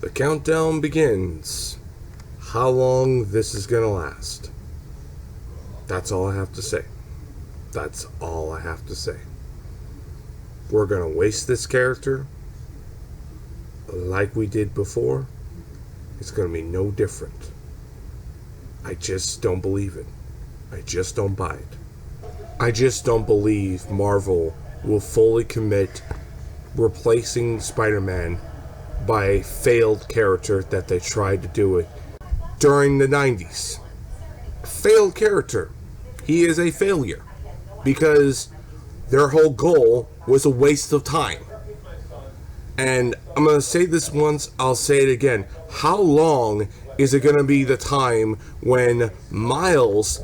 The countdown begins. How long this is gonna last. That's all I have to say. That's all I have to say. We're gonna waste this character like we did before. It's gonna be no different. I just don't believe it. I just don't buy it. I just don't believe Marvel will fully commit replacing Spider-Man by a failed character that they tried to do it during the 90s. Failed character. He is a failure because their whole goal was a waste of time. And I'm going to say this once, I'll say it again. How long is it going to be the time when Miles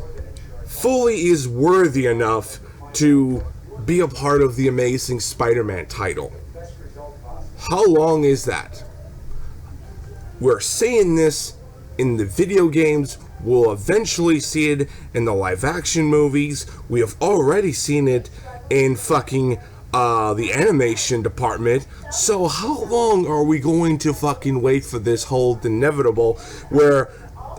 fully is worthy enough to be a part of the Amazing Spider-Man title? How long is that? We're seeing this in the video games. We'll eventually see it in the live-action movies. We have already seen it in fucking the animation department. So how long are we going to fucking wait for this whole inevitable where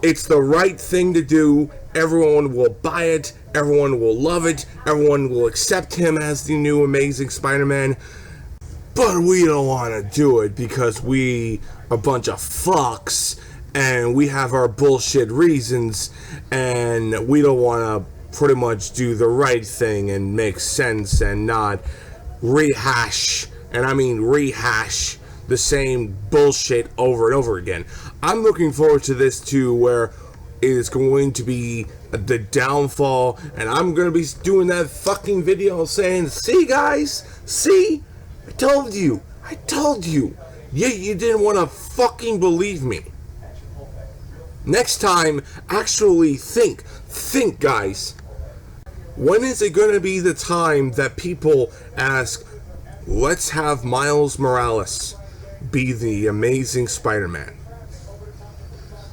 it's the right thing to do, everyone will buy it, everyone will love it, everyone will accept him as the new Amazing Spider-Man, but we don't want to do it because we are a bunch of fucks and we have our bullshit reasons and we don't want to pretty much do the right thing and make sense and not rehash, and I mean rehash, the same bullshit over and over again. I'm looking forward to this too, where it is going to be the downfall, and I'm going to be doing that fucking video saying, see guys, see, I told you, yet you didn't want to fucking believe me. Next time, actually think guys. When is it going to be the time that people ask, let's have Miles Morales be the Amazing Spider-Man?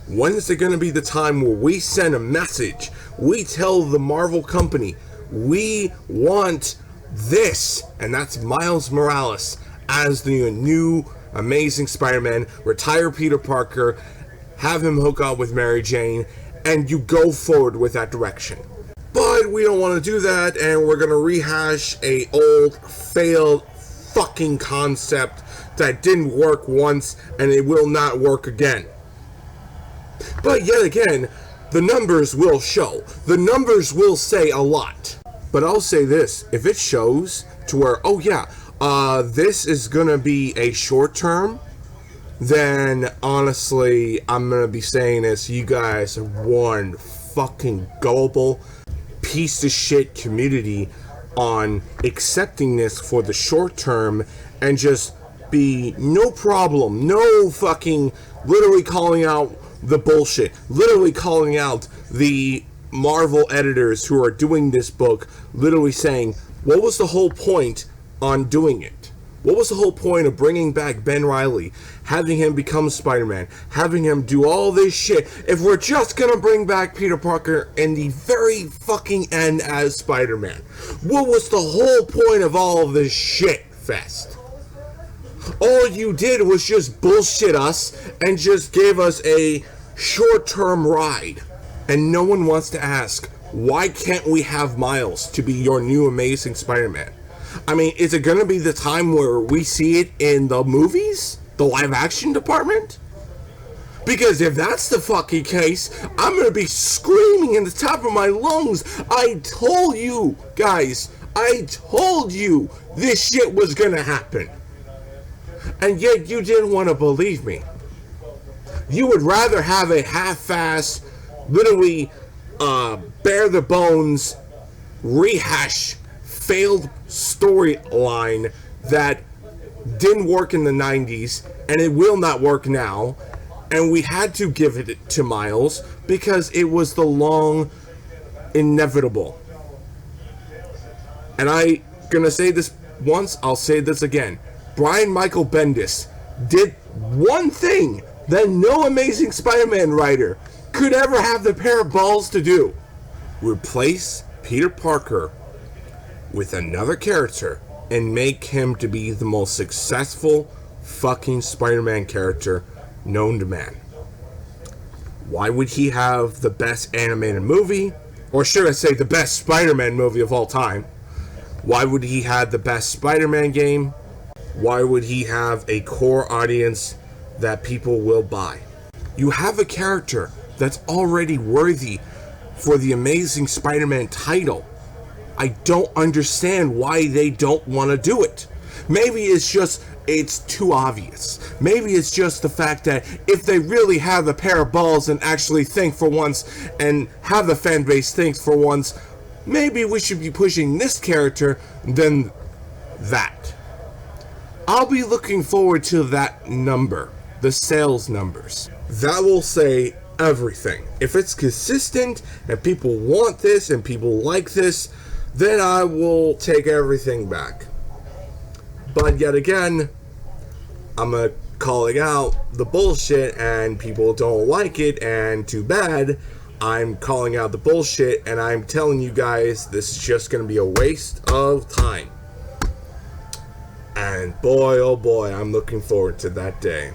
When is it going to be the time where we send a message? We tell the Marvel company, we want this, and that's Miles Morales as the new Amazing Spider-Man. Retire Peter Parker, have him hook up with Mary Jane, and you go forward with that direction. But we don't want to do that, and we're going to rehash a old, failed fucking concept that didn't work once, and it will not work again. But yet again, the numbers will show. The numbers will say a lot. But I'll say this, if it shows to where, oh yeah, this is going to be a short term, then honestly, I'm going to be saying this, you guys are one fucking gullible piece of shit community on accepting this for the short term and just be no problem, no fucking literally calling out the bullshit, literally calling out the Marvel editors who are doing this book, literally saying, what was the whole point on doing it? What was the whole point of bringing back Ben Reilly, having him become Spider-Man, having him do all this shit, if we're just gonna bring back Peter Parker in the very fucking end as Spider-Man? What was the whole point of all of this shit fest? All you did was just bullshit us and just gave us a short-term ride. And no one wants to ask, why can't we have Miles to be your new Amazing Spider-Man? I mean, is it going to be the time where we see it in the movies? The live action department? Because if that's the fucking case, I'm going to be screaming in the top of my lungs. I told you, guys, I told you this shit was going to happen. And yet you didn't want to believe me. You would rather have a half-assed, literally, bare the bones, rehash, failed storyline that didn't work in the 90s and it will not work now, and we had to give it to Miles because it was the long inevitable. And I'm gonna say this once, I'll say this again. Brian Michael Bendis did one thing that no Amazing Spider-Man writer could ever have the pair of balls to do. Replace Peter Parker with another character and make him to be the most successful fucking Spider-Man character known to man. Why would he have the best animated movie? Or should I say the best Spider-Man movie of all time? Why would he have the best Spider-Man game? Why would he have a core audience that people will buy? You have a character that's already worthy for the Amazing Spider-Man title. I don't understand why they don't want to do it. Maybe it's too obvious. Maybe it's just the fact that if they really have a pair of balls and actually think for once and have the fan base think for once, maybe we should be pushing this character than that. I'll be looking forward to that number, the sales numbers. That will say everything. If it's consistent and people want this and people like this, then I will take everything back. But yet again, I'm calling out the bullshit and people don't like it, and too bad. I'm calling out the bullshit and I'm telling you guys this is just going to be a waste of time. And boy, oh boy, I'm looking forward to that day.